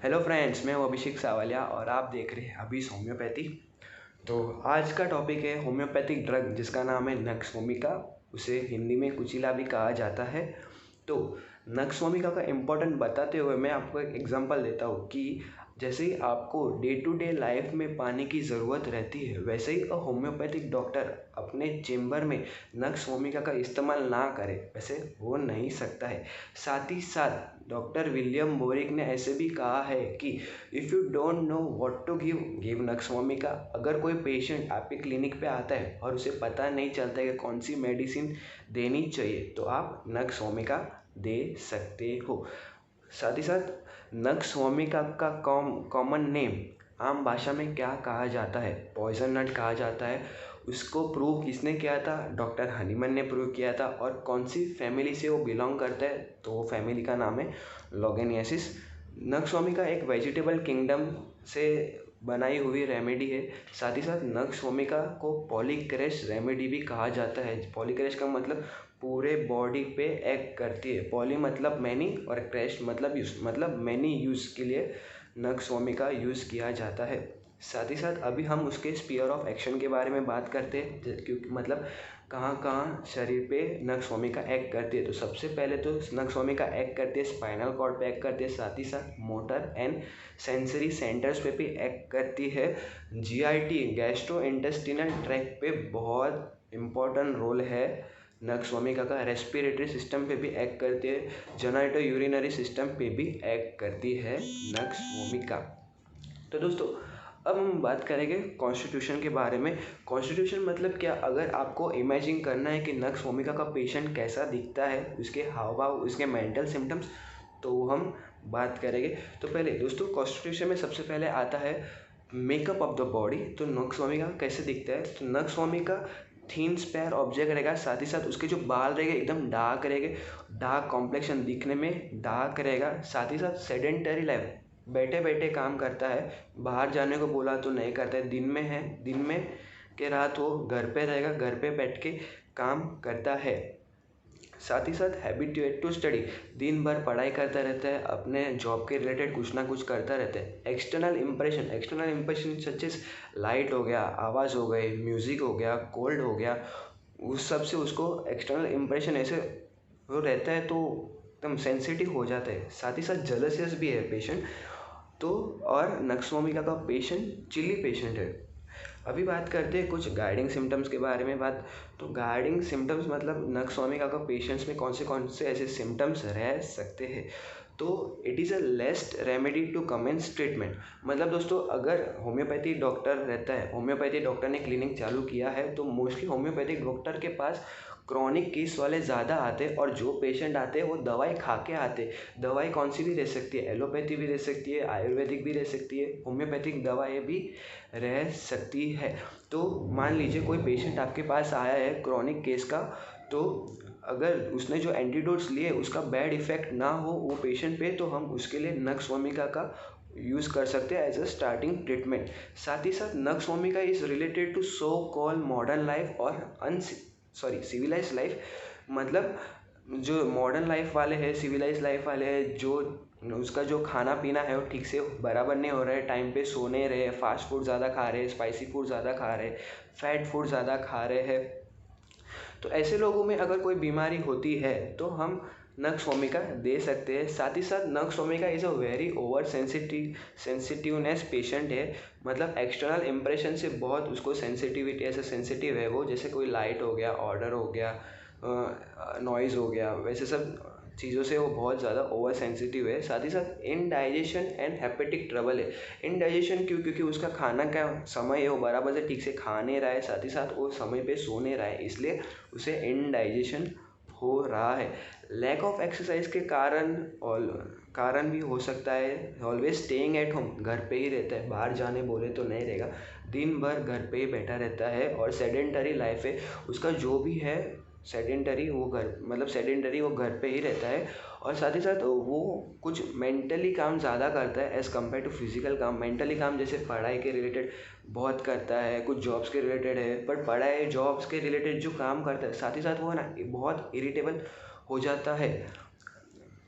Hello friends, मैं हूं अभिषेक सावलिया और आप देख रहे हैं अभीस होम्योपैथी। तो आज का टॉपिक है होम्योपैथिक ड्रग जिसका नाम है नक्स वोमिका। उसे हिंदी में कुचिला भी कहा जाता है। तो नक्स वोमिका का इम्पोर्टेंट बताते हुए मैं आपको एक एग्जांपल देता हूँ कि जैसे ही आपको डे टू डे लाइफ में पानी की ज़रूरत रहती है, वैसे ही होम्योपैथिक डॉक्टर अपने चेम्बर में नक्स वोमिका का इस्तेमाल ना करे वैसे हो नहीं सकता है। साथ ही साथ डॉक्टर विलियम बोरिक ने ऐसे भी कहा है कि if you don't know what to give nux vomica. अगर कोई पेशेंट आपके क्लिनिक पे आता है और उसे पता नहीं चलता है कि कौन सी मेडिसिन देनी चाहिए, तो आप नक्स वोमिका दे सकते हो। साथ ही साथ नक्स वोमिका का कॉमन नेम आम भाषा में क्या कहा जाता है? पॉइजन नट कहा जाता है। उसको प्रूव किसने किया था? डॉक्टर हनीमन ने प्रूव किया था। और कौन सी फैमिली से वो बिलोंग करता है? तो वो फैमिली का नाम है लोगेनियासिस। नक्स वोमिका एक वेजिटेबल किंगडम से बनाई हुई रेमेडी है। साथ ही साथ नक्स वोमिका को पॉलीक्रेश रेमेडी भी कहा जाता है। पॉलीक्रेश का मतलब पूरे बॉडी पे एक्ट करती है। पॉली मतलब मैनी और क्रैश मतलब यूज़, मतलब मैनी यूज़ के लिए नक्स वोमिका यूज़ किया जाता है। साथ ही साथ अभी हम उसके स्पीयर ऑफ एक्शन के बारे में बात करते हैं, क्योंकि मतलब कहाँ कहाँ शरीर पे नक्स वोमिका एक्ट करती है। तो सबसे पहले तो नक्स वोमिका एक्ट करती है स्पाइनल कॉर्ड पे एक्ट करती है। साथ ही साथ मोटर एंड सेंसरी सेंटर्स पे भी एक्ट करती है। जीआईटी गैस्ट्रो इंटेस्टिनल ट्रैक्ट पे बहुत इम्पोर्टेंट रोल है नक्स वोमिका का। रेस्पिरेटरी सिस्टम पे भी एक्ट करती है। जेनाइटो यूरिनरी सिस्टम पे भी एक्ट करती है नक्स वोमिका। तो दोस्तों, अब हम बात करेंगे कॉन्स्टिट्यूशन के बारे में। कॉन्स्टिट्यूशन मतलब क्या? अगर आपको इमेजिन करना है कि नक्स वोमिका का पेशेंट कैसा दिखता है, उसके हाव भाव, उसके मेंटल सिम्टम्स, तो हम बात करेंगे। तो पहले दोस्तों, कॉन्स्टिट्यूशन में सबसे पहले आता है मेकअप ऑफ द बॉडी। तो नक्स वोमिका कैसे दिखता है? तो नक्स वोमिका थीन स्पेयर ऑब्जेक्ट रहेगा। साथ ही साथ उसके जो बाल रहेंगे एकदम डार्क रहेंगे, डार्क कॉम्प्लेक्शन, दिखने में डार्क रहेगा। साथ ही साथ सेडेंटरी लाइफ, बैठे बैठे काम करता है, बाहर जाने को बोला तो नहीं करता है। दिन में है, दिन में के रात वो घर पे रहेगा, घर पे बैठ के काम करता है। साथ ही साथ हैबिट्यूएट टू स्टडी, दिन भर पढ़ाई करता रहता है, अपने जॉब के रिलेटेड कुछ ना कुछ करता रहता है। External impression such as light हो गया, आवाज़ हो गई, म्यूज़िक हो गया, कोल्ड हो गया, उस सब से उसको एक्सटर्नल इंप्रेशन ऐसे वो रहता है तो एकदम सेंसिटिव हो जाता है। साथ ही साथ जेलसियस भी है पेशेंट। तो और नक्स वोमिका का पेशेंट चिली पेशेंट है। अभी बात करते हैं कुछ गाइडिंग सिम्टम्स के बारे में बात। तो गाइडिंग सिम्टम्स मतलब नक्स वोमिका का पेशेंट्स में कौन से ऐसे सिम्टम्स रह सकते हैं। तो it is a least remedy to commence treatment. मतलब दोस्तों, अगर होम्योपैथी डॉक्टर रहता है, होम्योपैथी डॉक्टर ने क्लिनिक चालू किया है, तो मोस्टली होम्योपैथिक डॉक्टर के पास क्रॉनिक केस वाले ज़्यादा आते हैं। और जो पेशेंट आते हैं वो दवाई खा के आते हैं। दवाई कौन सी भी रह सकती है, एलोपैथी भी रह सकती है, आयुर्वेदिक भी रह सकती है, होम्योपैथिक दवाएँ भी रह सकती है। तो मान लीजिए कोई पेशेंट आपके पास आया है क्रॉनिक केस का, तो अगर उसने जो एंटीडोट्स लिए उसका बैड इफेक्ट ना हो वो पेशेंट पे, तो हम उसके लिए नक्स वोमिका का यूज़ कर सकते हैं एज अ स्टार्टिंग ट्रीटमेंट। साथ ही साथ nux vomica is related to so called modern life और सिविलाइज लाइफ। मतलब जो मॉडर्न लाइफ वाले हैं, सिविलाइज लाइफ वाले हैं, जो उसका जो खाना पीना है वो ठीक से बराबर नहीं हो रहा है, टाइम पे सो नहीं रहे, फास्ट फूड ज़्यादा खा रहे हैं, स्पाइसी फूड ज़्यादा खा रहे हैं, फैट फूड ज़्यादा खा रहे हैं। तो ऐसे लोगों में अगर कोई बीमारी होती है तो हम नक्स वोमिका दे सकते हैं। साथ ही साथ nux vomica is a very over sensitiveness patient है। मतलब एक्सटर्नल इम्प्रेशन से बहुत उसको सेंसिटिविटी, ऐसे सेंसिटिव है वो, जैसे कोई लाइट हो गया, ऑर्डर हो गया, नॉइज़ हो गया, वैसे सब चीज़ों से वो बहुत ज़्यादा ओवर सेंसिटिव है। साथ ही साथ इनडाइजेशन एंड हेपेटिक ट्रबल है। इनडाइजेशन क्यों? क्योंकि उसका खाना का समय है वो बराबर से ठीक से खा नहीं रहा है, साथ ही साथ वो समय पे सो नहीं रहा है, इसलिए उसे इनडाइजेशन हो रहा है। लैक ऑफ एक्सरसाइज के कारण भी हो सकता है। ऑलवेज स्टेइंग एट होम, घर पे ही रहता है, बाहर जाने बोले तो नहीं रहेगा, दिन भर घर पे ही बैठा रहता है। और सेडेंटरी लाइफ है उसका, जो भी है सेडेंटरी, वो घर पे ही रहता है। और साथ ही साथ वो कुछ मेंटली काम ज़्यादा करता है एज़ कम्पेयर टू फिजिकल काम। मेंटली काम जैसे पढ़ाई के रिलेटेड बहुत करता है, कुछ जॉब्स के रिलेटेड है, पर पढ़ाई जॉब्स के रिलेटेड जो काम करता है, साथ ही साथ वो है ना बहुत इरिटेबल हो जाता है।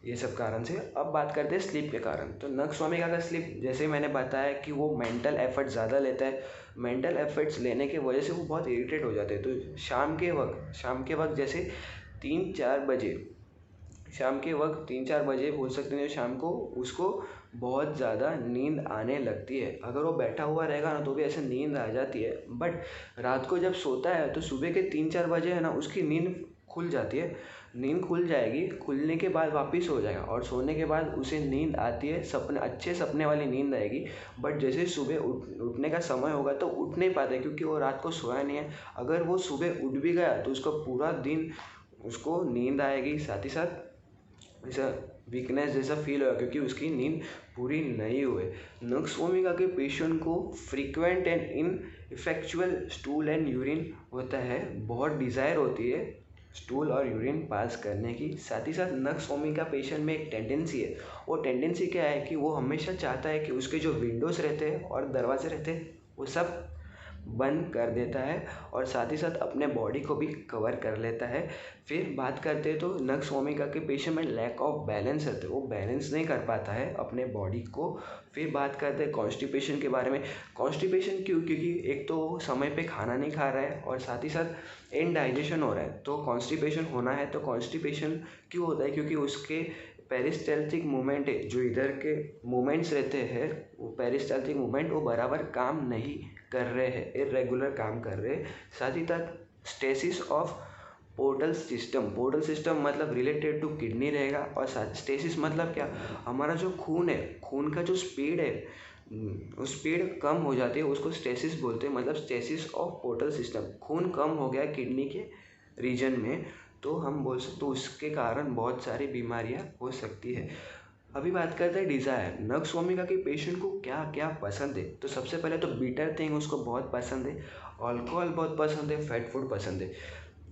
ये सब कारण से। अब बात करते हैं स्लीप के कारण। तो नक्सवामिका का स्लीप, जैसे मैंने बताया कि वो मेंटल एफर्ट ज़्यादा लेता है। मेंटल एफर्ट्स लेने की वजह से वो बहुत इरिटेट हो जाते हैं। तो शाम के वक्त जैसे 3-4 बजे, शाम के वक्त 3-4 बजे बोल सकते हैं, शाम को उसको बहुत ज़्यादा नींद आने लगती है। अगर वो बैठा हुआ रहेगा ना तो भी ऐसे नींद आ जाती है, बट रात को जब सोता है तो सुबह के 3-4 बजे है ना उसकी नींद खुल जाती है। नींद खुल जाएगी, खुलने के बाद वापस सो जाएगा और सोने के बाद उसे नींद आती है, सपने, अच्छे सपने वाली नींद आएगी। बट जैसे सुबह उठने का समय होगा तो उठ नहीं पाता क्योंकि वो रात को सोया नहीं है। अगर वो सुबह उठ भी गया तो उसका पूरा दिन उसको नींद आएगी, साथ ही साथ ऐसा वीकनेस जैसा फील होगा क्योंकि उसकी नींद पूरी नहीं हुई। नक्सवामिका के पेशेंट को frequent and in effectual stool and urine होता है, बहुत डिज़ायर होती है स्टूल और यूरिन पास करने की। साथ ही साथ नक्सवामिका पेशेंट में एक टेंडेंसी है। वो टेंडेंसी क्या है कि वो हमेशा चाहता है कि उसके जो विंडोज़ रहते हैं और दरवाजे रहते हैं वो सब बंद कर देता है और साथ ही साथ अपने बॉडी को भी कवर कर लेता है। फिर बात करते हैं तो नक्सवामिका के पेशेंट में लैक ऑफ बैलेंस रहता है, वो बैलेंस नहीं कर पाता है अपने बॉडी को। फिर बात करते हैं कॉन्स्टिपेशन के बारे में। कॉन्स्टिपेशन क्यों? क्योंकि एक तो वो समय पे खाना नहीं खा रहा है और साथ ही साथ इनडाइजेशन हो रहा है। तो कॉन्स्टिपेशन होना है तो कॉन्स्टिपेशन क्यों होता है? क्योंकि उसके पेरिस्टाल्टिक मूवमेंट है, जो इधर के मूवमेंट्स रहते हैं, वो पेरिस्टाल्टिक मूवमेंट वो बराबर काम नहीं कर रहे हैं, इरेगुलर काम कर रहे हैं। साथ ही साथ स्टेसिस ऑफ पोर्टल सिस्टम मतलब रिलेटेड टू किडनी रहेगा। और स्टेसिस मतलब क्या? हमारा जो खून है, खून का जो स्पीड है, वो स्पीड कम हो जाती है, उसको स्टेसिस बोलते हैं। मतलब स्टेसिस ऑफ पोर्टल सिस्टम, खून कम हो गया किडनी के रीजन में तो हम बोल सकते, तो उसके कारण बहुत सारी बीमारियां हो सकती है। अभी बात करते हैं डिज़ायर। नक्सवामिका के पेशेंट को क्या क्या पसंद है? तो सबसे पहले तो बीटर थिंग उसको बहुत पसंद है, अल्कोहल बहुत पसंद है, फैट फूड पसंद है।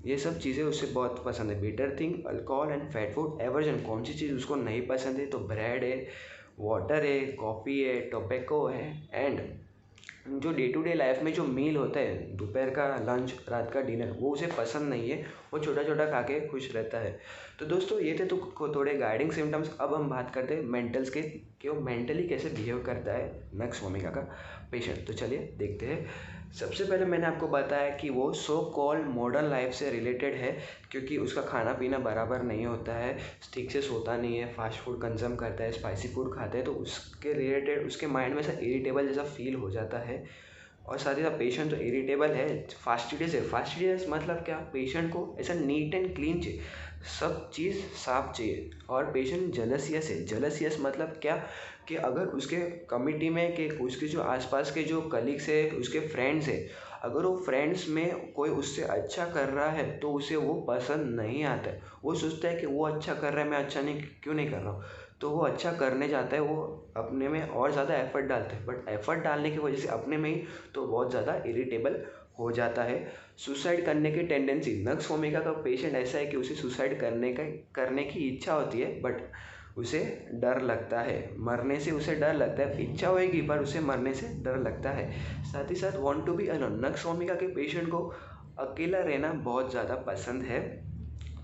ये सब चीज़ें उसे बहुत पसंद है, bitter thing, alcohol and fat food. Aversion, कौन सी चीज़ उसको नहीं पसंद है? तो ब्रेड है, वाटर है, कॉफ़ी है, टोबैको है। एंड जो डे टू डे लाइफ में जो मील होता है, दोपहर का लंच, रात का डिनर, वो उसे पसंद नहीं है। वो छोटा छोटा खा के खुश रहता है। तो दोस्तों ये थे तो थोड़े गाइडिंग सिम्टम्स। अब हम बात करते हैं मेंटल्स के, कि वो मेंटली कैसे बिहेव करता है नक्सवामिका का पेशेंट। तो चलिए देखते हैं। सबसे पहले मैंने आपको बताया कि वो सो कॉल्ड मॉडर्न लाइफ से रिलेटेड है, क्योंकि उसका खाना पीना बराबर नहीं होता है, ठीक से सोता नहीं है, फास्ट फूड कंज्यूम करता है, स्पाइसी फूड खाता है। तो उसके रिलेटेड उसके माइंड में ऐसा इरिटेबल जैसा फील हो जाता है। और साथ ही साथ पेशेंट तो इरिटेबल है, फास्टिडियस है। फास्टिडियस मतलब क्या? पेशेंट को ऐसा नीट एंड क्लीन चाहिए, सब चीज़ साफ चाहिए। और पेशेंट जलसियस है। जलसियस मतलब क्या? कि अगर उसके कमिटी में, कि उसके जो आसपास के जो कलीग्स है, उसके फ्रेंड्स है, अगर वो फ्रेंड्स में कोई उससे अच्छा कर रहा है तो उसे वो पसंद नहीं आता है। वो सोचता है कि वो अच्छा कर रहा है, मैं अच्छा नहीं क्यों नहीं कर रहा हूँ। तो वो अच्छा करने जाता है, वो अपने में और ज़्यादा एफर्ट डालता है, बट एफर्ट डालने की वजह से अपने में ही तो बहुत ज़्यादा इरिटेबल हो जाता है। सुसाइड करने की टेंडेंसी। नक्सवामिका का पेशेंट ऐसा है कि उसे सुसाइड करने की इच्छा होती है, बट उसे डर लगता है, मरने से उसे डर लगता है। इच्छा होएगी पर उसे मरने से डर लगता है। साथ ही साथ want to be alone. Nux vomica के पेशेंट को अकेला रहना बहुत ज़्यादा पसंद है।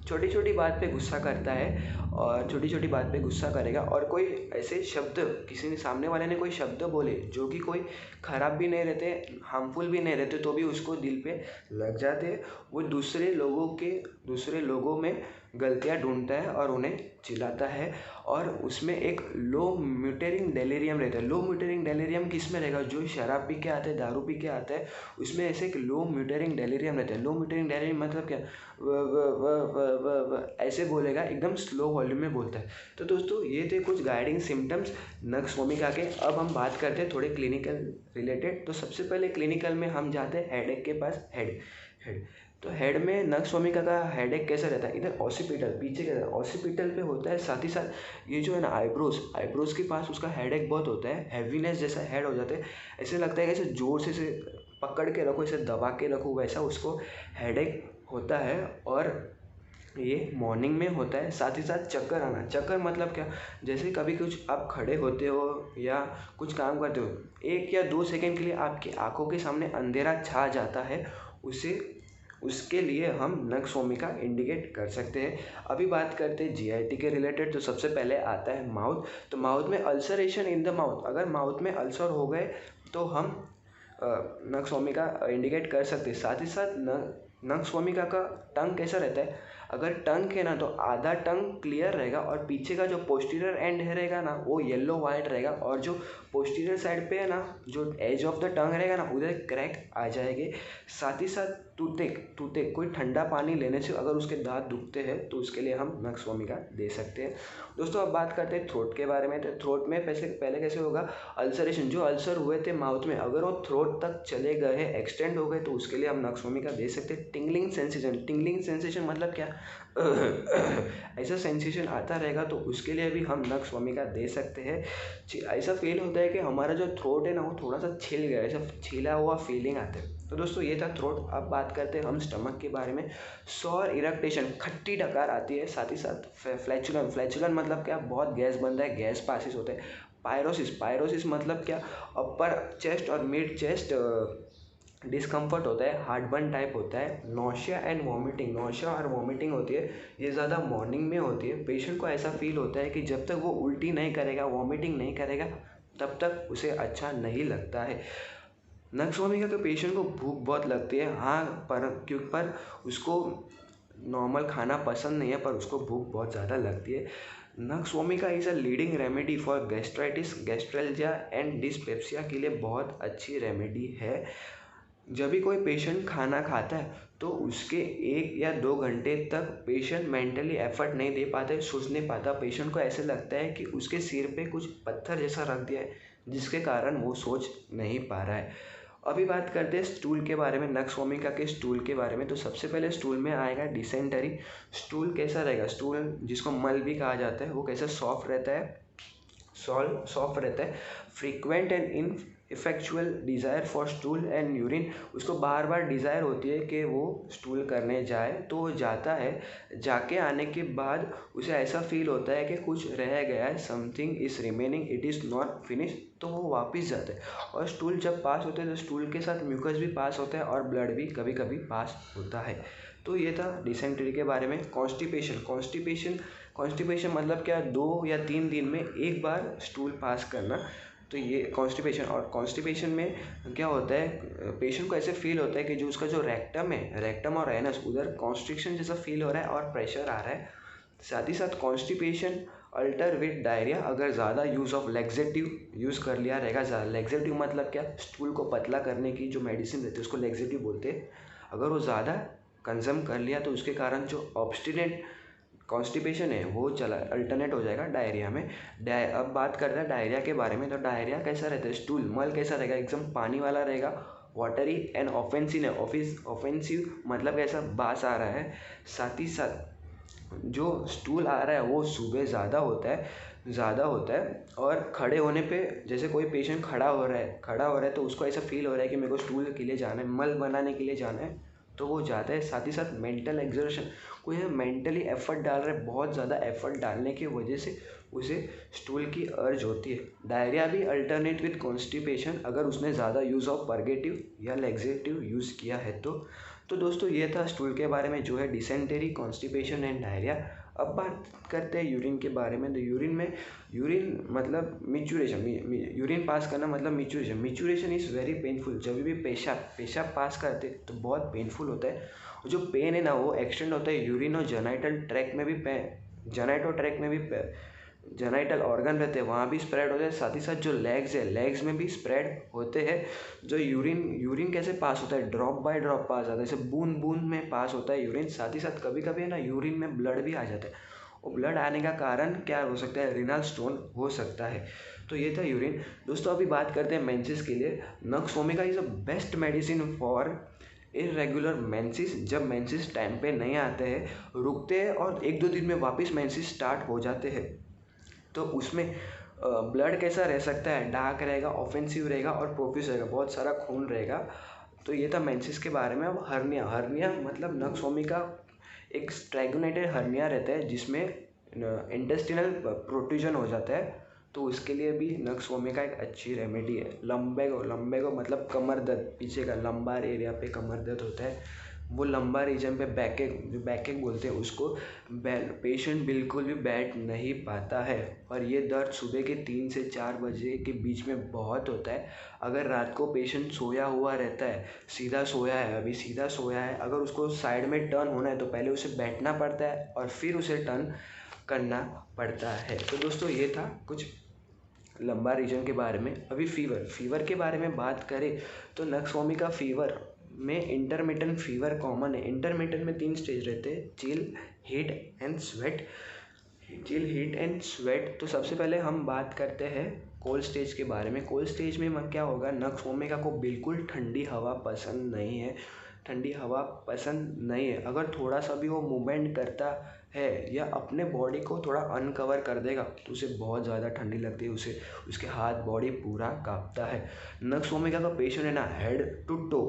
छोटी छोटी बात पे गुस्सा करता है, और छोटी छोटी बात पे गुस्सा करेगा, और कोई ऐसे शब्द, किसी ने सामने वाले ने कोई शब्द बोले जो कि कोई ख़राब भी नहीं रहते, हार्मफुल भी नहीं रहते, तो भी उसको दिल पे लग जाते हैं। वो दूसरे लोगों में गलतियाँ ढूंढता है और उन्हें चिल्लाता है। और उसमें एक लो म्यूटेरिंग डेलीरियम रहता है। लो म्यूटेरिंग डेलीरियम किस में रहेगा? जो शराब पी के आते हैं, दारू पी के आता है, उसमें ऐसे एक लो म्यूटेरिंग डेलीरियम रहता है। लो म्यूटेरिंग डेलीरियम मतलब क्या? ऐसे बोलेगा, एकदम स्लो वॉल्यूम में बोलता है। तो दोस्तों ये थे कुछ गाइडिंग सिम्टम्स नक्सवामिका के। अब हम बात करते हैं थोड़े क्लिनिकल रिलेटेड। तो सबसे पहले क्लिनिकल में हम जाते हैं हेडेक के पास। हेड तो हेड में नक्सवामिका का हेडेक कैसा रहता है? इधर ऑसिपिटल, पीछे के ऑसिपिटल पे होता है। साथ ही साथ ये जो है ना आईब्रोज के पास उसका हेडेक बहुत होता है, हैवीनेस जैसा हेड हो जाता है। ऐसे लगता है कि ऐसे जोर से पकड़ के रखो, इसे दबा के रखो, वैसा उसको हेडेक होता है। और ये मॉर्निंग में होता है। साथ ही साथ चक्कर आना। चक्कर मतलब क्या? जैसे कभी कुछ आप खड़े होते हो या कुछ काम करते हो, 1 या 2 सेकंड के लिए आपकी आंखों के सामने अंधेरा छा जाता है, उसे उसके लिए हम नक्स वोमिका इंडिकेट कर सकते हैं। अभी बात करते हैं जीआईटी के रिलेटेड। तो सबसे पहले आता है माउथ। तो माउथ में अल्सरेशन इन द माउथ, अगर माउथ में अल्सर हो गए तो हम नक्स वोमिका इंडिकेट कर सकते हैं। साथ ही साथ नक्स वोमिका का टंग कैसा रहता है, अगर टंग है ना तो आधा टंग क्लियर रहेगा और पीछे का जो पोस्टीरियर एंड है रहेगा ना वो येलो वाइट रहेगा, और जो पोस्टीरियर साइड पे है ना जो एज ऑफ द टंग रहेगा ना उधर क्रैक आ जाएंगे। साथ ही साथ टूथेक कोई ठंडा पानी लेने से अगर उसके दांत दुखते हैं तो उसके लिए हम नक्स वोमिका दे सकते हैं। दोस्तों अब बात करते हैं थ्रोट के बारे में। तो थ्रोट में पहले कैसे होगा, अल्सरेशन जो अल्सर हुए थे माउथ में अगर वो थ्रोट तक चले गए, एक्सटेंड हो गए, तो उसके लिए हम नक्स वोमिका दे सकते हैं। टिंगलिंग सेंसेशन मतलब क्या ऐसा सेंसेशन आता रहेगा तो उसके लिए भी हम नक्स वोमिका दे सकते हैं। ऐसा फील होता है कि हमारा जो थ्रोट है ना वो थोड़ा सा छिल गया, ऐसा छिला हुआ फीलिंग आता है। तो दोस्तों ये था थ्रोट। अब बात करते हैं हम स्टमक के बारे में। सॉर इरेक्टेशन, खट्टी डकार आती है। साथ ही साथ फ्लैचुलन मतलब क्या, बहुत गैस बनता है, गैस पासिस होते हैं। पायरोसिस मतलब क्या, अपर चेस्ट और मिड चेस्ट डिस्कम्फर्ट होता है, हार्टबर्न टाइप होता है। नौशिया और वॉमिटिंग होती है, ये ज़्यादा मॉर्निंग में होती है। पेशेंट को ऐसा फील होता है कि जब तक वो उल्टी नहीं करेगा, वॉमिटिंग नहीं करेगा, तब तक उसे अच्छा नहीं लगता है। नक्स वोमिका के पेशेंट को भूख बहुत लगती है, हाँ, पर उसको नॉर्मल खाना पसंद नहीं है, पर उसको भूख बहुत ज़्यादा लगती है। Nux vomica is a leading remedy for gastritis, gastralgia and dyspepsia के लिए बहुत अच्छी रेमेडी है। जब भी कोई पेशेंट खाना खाता है तो उसके 1 या 2 घंटे तक पेशेंट मेंटली एफर्ट नहीं दे पाते, सोच नहीं पाता। पेशेंट को ऐसे लगता है कि उसके सिर पे कुछ पत्थर जैसा रख दिया है, जिसके कारण वो सोच नहीं पा रहा है। अभी बात करते हैं स्टूल के बारे में, नक्स वोमिका के स्टूल के बारे में। तो सबसे पहले स्टूल में आएगा डिसेंटरी। स्टूल कैसा रहेगा, स्टूल जिसको मल भी कहा जाता है, वो कैसा सॉफ्ट रहता है, सॉफ्ट रहता है। Frequent and in effectual desire for stool and urine, उसको बार बार डिज़ायर होती है कि वो स्टूल करने जाए, तो वो जाता है। जाके आने के बाद उसे ऐसा फील होता है कि कुछ रह गया है, something is remaining, it is not finish, तो वो वापस जाता है। और स्टूल जब पास होते हैं तो स्टूल के साथ म्यूकस भी पास होता है और ब्लड भी कभी कभी पास होता है। तो ये था डिसेंट्री के बारे में। कॉन्स्टिपेशन मतलब क्या, 2 या 3 दिन में एक बार स्टूल पास करना, तो ये कॉन्स्टिपेशन। और कॉन्स्टिपेशन में क्या होता है, पेशेंट को ऐसे फील होता है कि जो उसका जो रेक्टम और एनस उधर कॉन्स्ट्रिक्शन जैसा फील हो रहा है और प्रेशर आ रहा है। साथ ही साथ कॉन्स्टिपेशन अल्टर विद डायरिया, अगर ज़्यादा यूज़ ऑफ लेग्जेटिव यूज़ कर लिया रहेगा। ज़्यादा लेग्जेटिव मतलब क्या, स्टूल को पतला करने की जो मेडिसिन रहती है उसको लेग्जेटिव बोलते हैं। अगर वो ज़्यादा कंज्यूम कर लिया तो उसके कारण जो ऑब्स्टिनेट कॉन्स्टिपेशन है वो चला अल्टरनेट हो जाएगा डायरिया में। अब बात करते हैं डायरिया के बारे में। तो डायरिया कैसा रहता है, स्टूल मल कैसा रहेगा, एकदम पानी वाला रहेगा, वाटरी एंड ऑफेंसिव मतलब कैसा, बास आ रहा है। साथ ही साथ जो स्टूल आ रहा है वो सुबह ज़्यादा होता है और खड़े होने पे, जैसे कोई पेशेंट खड़ा हो रहा है तो उसको ऐसा फील हो रहा है कि मेरे को स्टूल के लिए जाना है, मल बनाने के लिए जाना है, तो वो जाता है। साथ ही साथ मेंटल एक्सर्शन, कोई मेंटली एफर्ट डाल रहा है, बहुत ज़्यादा एफर्ट डालने की वजह से उसे स्टूल की अर्ज होती है। डायरिया भी अल्टरनेट विद कॉन्स्टिपेशन, अगर उसने ज़्यादा यूज़ ऑफ परगेटिव या लेग्जेटिव यूज़ किया है तो दोस्तों ये था स्टूल के बारे में, जो है डिसेंटरी, कॉन्स्टिपेशन एंड डायरिया। अब बात करते हैं यूरिन के बारे में। तो यूरिन मतलब मिचुरेशन, यूरिन पास करना मतलब मिचुरेशन इज़ वेरी पेनफुल। जब भी पेशाब पास करते तो बहुत पेनफुल होता है। और जो पेन है ना वो एक्सटेंड होता है यूरिन और जेनाइटल ट्रैक में भी जेनाइटल ऑर्गन रहते हैं, वहाँ भी स्प्रेड होते हैं। साथ ही साथ जो लेग्स में भी स्प्रेड होते हैं। जो यूरिन कैसे पास होता है, ड्रॉप बाय ड्रॉप पास होता है, जैसे बूंद बूंद में पास होता है यूरिन। साथ ही साथ कभी कभी है ना यूरिन में ब्लड भी आ जाता है, और ब्लड आने का कारण क्या हो सकता है, रीनल स्टोन हो सकता है। तो ये था यूरिन। दोस्तों अभी बात करते हैं मेंसेस के लिए। नक्स vomica is a best medicine for irregular menses. जब मेंसेस टाइम पे नहीं आते हैं, रुकते हैं और 1-2 दिन में वापस मेंसेस स्टार्ट हो जाते हैं, तो उसमें ब्लड कैसा रह सकता है, डार्क रहेगा, ऑफेंसिव रहेगा और प्रोफ्यूज रहेगा, बहुत सारा खून रहेगा। तो ये था मेंसेस के बारे में। अब हर्निया मतलब नक्स वोमिका एक स्ट्रैगुनेटेड हर्निया रहता है जिसमें इंटेस्टिनल प्रोट्रूजन हो जाता है, तो उसके लिए भी नक्स वोमिका एक अच्छी रेमेडी है। लम्बेगो मतलब कमर दर्द, पीछे का लंबार एरिया पे कमर दर्द होता है वो लंबा रीजन पे बैक एक बोलते हैं उसको, पेशेंट बिल्कुल भी बैठ नहीं पाता है। और ये दर्द सुबह के 3 से 4 बजे के बीच में बहुत होता है। अगर रात को पेशेंट सोया हुआ रहता है, सीधा सोया है, अभी सीधा सोया है, अगर उसको साइड में टर्न होना है तो पहले उसे बैठना पड़ता है और फिर उसे टर्न करना पड़ता है। तो दोस्तों ये था कुछ लंबा रीजन के बारे में। अभी फीवर के बारे में बात करें तो नक्सवोमिका फीवर में इंटरमिटेंट फीवर कॉमन है। इंटरमिटेंट में 3 स्टेज रहते हैं, chill, heat and sweat. Chill, heat and sweat. तो सबसे पहले हम बात करते हैं कोल्ड स्टेज के बारे में। कोल्ड स्टेज में क्या होगा, नक्सवोमिका को बिल्कुल ठंडी हवा पसंद नहीं है। ठंडी हवा पसंद नहीं है। अगर थोड़ा सा भी वो मूवमेंट करता है या अपने बॉडी को थोड़ा अनकवर कर देगा तो उसे बहुत ज़्यादा ठंडी लगती है, उसे उसके हाथ बॉडी पूरा कांपता है। नक्सवोमिका का पेशेंट है ना, हेड टू टो,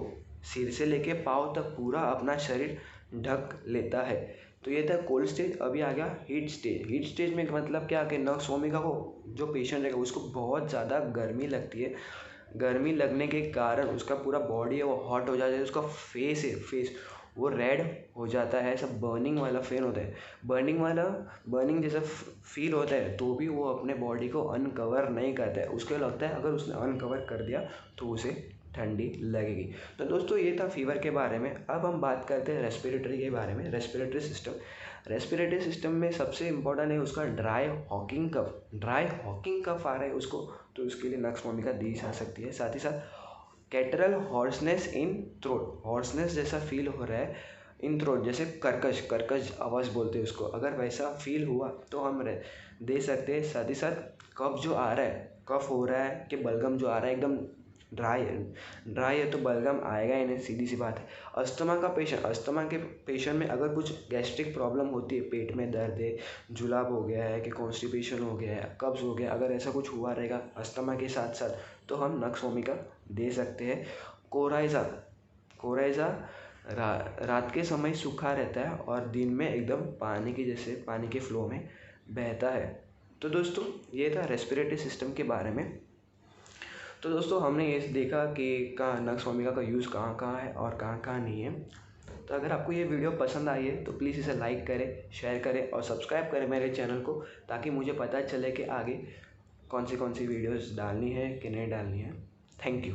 सिर से लेके पाँव तक पूरा अपना शरीर ढक लेता है। तो ये था कोल्ड स्टेज। अभी आ गया हीट स्टेज। हीट स्टेज में मतलब क्या कि नक्सवोमिका को जो पेशेंट रहेगा उसको बहुत ज़्यादा गर्मी लगती है। गर्मी लगने के कारण उसका पूरा बॉडी है वो हॉट हो जाता है, उसका फेस वो रेड हो जाता है, ऐसा बर्निंग वाला फेन होता है, बर्निंग जैसा फील होता है। तो भी वो अपने बॉडी को अनकवर नहीं करता है। उसको लगता है अगर उसने अनकवर कर दिया तो उसे ठंडी लगेगी। तो दोस्तों ये था फीवर के बारे में। अब हम बात करते हैं रेस्पिरेटरी के बारे में। रेस्पिरेटरी सिस्टम में सबसे इम्पोर्टेंट है उसका ड्राई हॉकिंग कफ आ रहा है उसको, तो उसके लिए नक्सवोमिका दी जा सकती है। साथ ही साथ कैटरल हॉर्सनेस इन थ्रोट, हॉर्सनेस जैसा फील हो रहा है इन थ्रोट, जैसे कर्कश आवाज़ बोलते हैं उसको, अगर वैसा फील हुआ तो हम दे सकते हैं। साथ ही साथ कफ जो आ रहा है, कफ हो रहा है कि बलगम जो आ रहा है एकदम ड्राई है तो बलगम आएगा ही नहीं, सीधी सी बात है। अस्थमा के पेशेंट में अगर कुछ गैस्ट्रिक प्रॉब्लम होती है, पेट में दर्द है, जुलाब हो गया है कि कॉन्स्टिपेशन हो गया है, कब्ज हो गया, अगर ऐसा कुछ हुआ रहेगा अस्थमा के साथ साथ तो हम नक्सवोमिका दे सकते हैं। कोराइजा रात के समय सूखा रहता है और दिन में एकदम पानी के फ्लो में बहता है। तो दोस्तों ये था रेस्पिरेटरी सिस्टम के बारे में। तो दोस्तों हमने ये देखा कि नक्सवोमिका का यूज़ कहाँ कहाँ है और कहाँ कहाँ नहीं है। तो अगर आपको ये वीडियो पसंद आई है तो प्लीज़ इसे लाइक करें, शेयर करें और सब्सक्राइब करें मेरे चैनल को, ताकि मुझे पता चले कि आगे कौन सी वीडियोस डालनी है कि नहीं डालनी है। Thank you.